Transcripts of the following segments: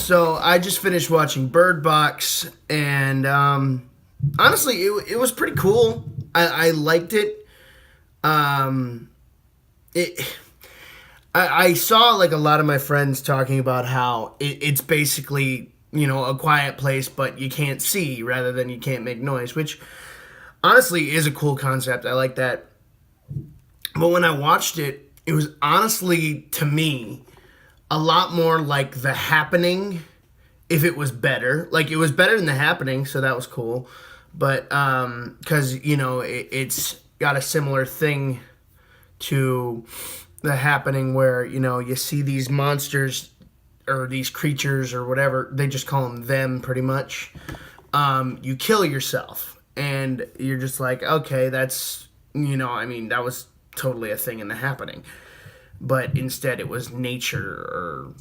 So I just finished watching Bird Box, and honestly, it was pretty cool. I liked it. Um, it I saw like a lot of my friends talking about how it's basically a quiet place, but you can't see rather than you can't make noise, which honestly is a cool concept. I like that. But when I watched it, it was honestly to me a lot more like The Happening if it was better. Like it was better than The Happening, so that was cool. But because it's got a similar thing to The Happening where you see these monsters or these creatures or whatever, they just call them pretty much. You kill yourself and you're just like, okay, that's that was totally a thing in The Happening, but instead it was nature or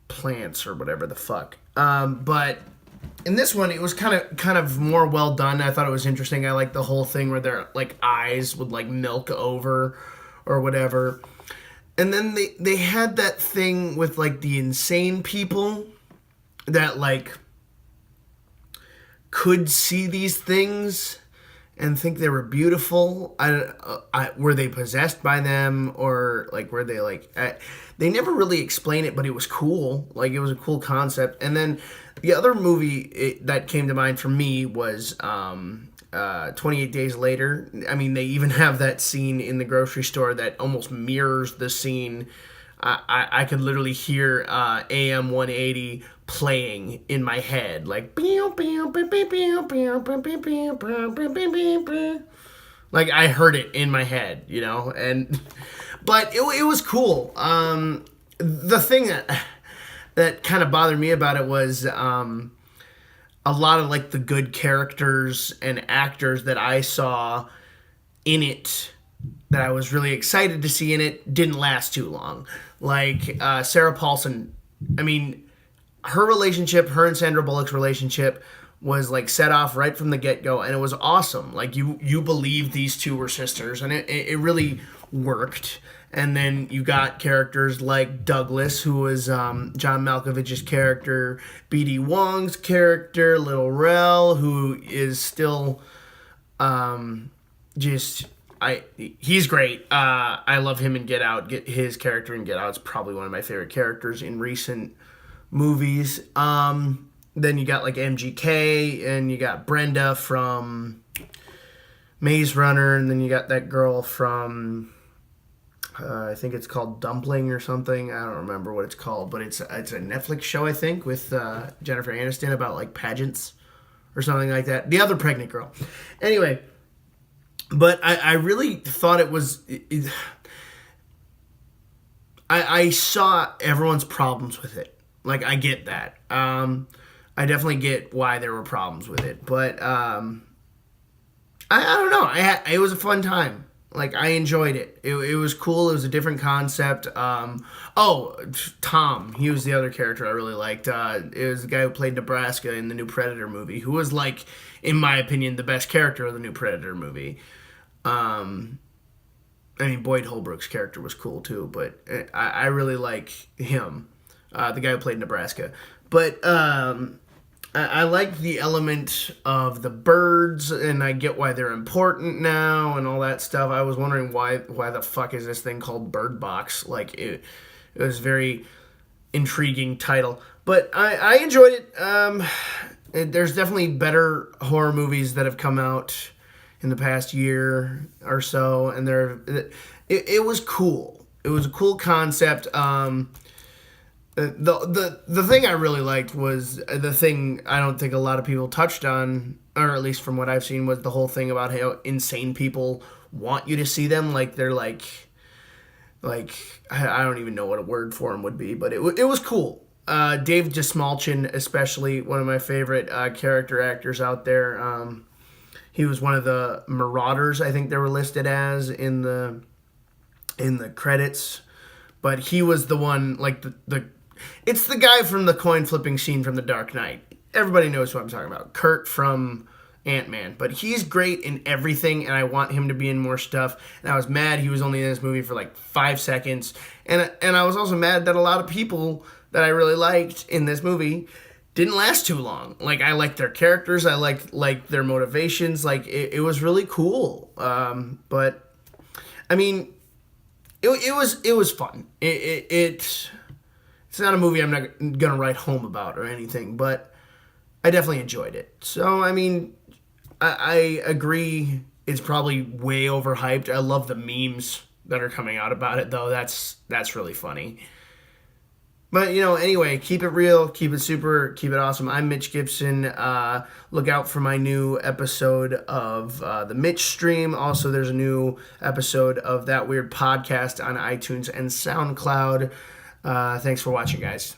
plants or whatever the fuck. But in this one, it was kind of more well done. I thought it was interesting. I like the whole thing where their like eyes would like milk over or whatever. And then they had that thing with like the insane people that like could see these things and think they were beautiful. Were they possessed by them, or like were they like? They never really explain it, but it was cool. Like it was a cool concept. And then the other movie that came to mind for me was 28 Days Later. I mean, they even have that scene in the grocery store that almost mirrors the scene. I could literally hear AM 180 playing in my head, like like I heard it in my head, and but it was cool. The thing that kind of bothered me about it was a lot of like the good characters and actors that I saw in it that I was really excited to see in it didn't last too long. Like Sarah Paulson, I mean, her and Sandra Bullock's relationship was like set off right from the get-go, and it was awesome. Like you believed these two were sisters, and it really worked. And then you got characters like Douglas, who was John Malkovich's character, B.D. Wong's character, Little Rel, who is still he's great. I love him in Get Out. His character in Get Out is probably one of my favorite characters in recent movies. Then you got like MGK, and you got Brenda from Maze Runner, and then you got that girl from I think it's called Dumpling or something. I don't remember what it's called, but it's a Netflix show, I think, with Jennifer Aniston about like pageants or something like that. The other pregnant girl. Anyway, but I really thought it was... I saw everyone's problems with it. Like, I get that. I definitely get why there were problems with it. But I don't know. It was a fun time. Like, I enjoyed it. It was cool. It was a different concept. Tom. He was the other character I really liked. It was the guy who played Nebraska in the new Predator movie, who was, like, in my opinion, the best character of the new Predator movie. I mean, Boyd Holbrook's character was cool, too, but I really like him, the guy who played Nebraska. But I like the element of the birds, and I get why they're important now and all that stuff. I was wondering why the fuck is this thing called Bird Box? Like, it was a very intriguing title. But I enjoyed it. There's definitely better horror movies that have come out in the past year or so, and it was cool. It was a cool concept. The thing I really liked was the thing I don't think a lot of people touched on, or at least from what I've seen, was the whole thing about how insane people want you to see them. Like they're like I don't even know what a word for them would be, but it was cool. Dave Dastmalchian, especially one of my favorite character actors out there. He was one of the Marauders, I think they were listed as in the credits, but he was the one like it's the guy from the coin flipping scene from The Dark Knight. Everybody knows who I'm talking about. Kurt from Ant-Man. But he's great in everything, and I want him to be in more stuff. And I was mad he was only in this movie for like 5 seconds. And I was also mad that a lot of people that I really liked in this movie didn't last too long. Like, I liked their characters, I liked their motivations. Like, it was really cool. But I mean, it was fun. It's not a movie I'm not gonna write home about or anything, but I definitely enjoyed it. So I mean, I agree. It's probably way overhyped. I love the memes that are coming out about it, though. That's really funny. But, anyway, keep it real, keep it super, keep it awesome. I'm Mitch Gibson. Look out for my new episode of the Mitch Stream. Also, there's a new episode of That Weird Podcast on iTunes and SoundCloud. Thanks for watching, guys.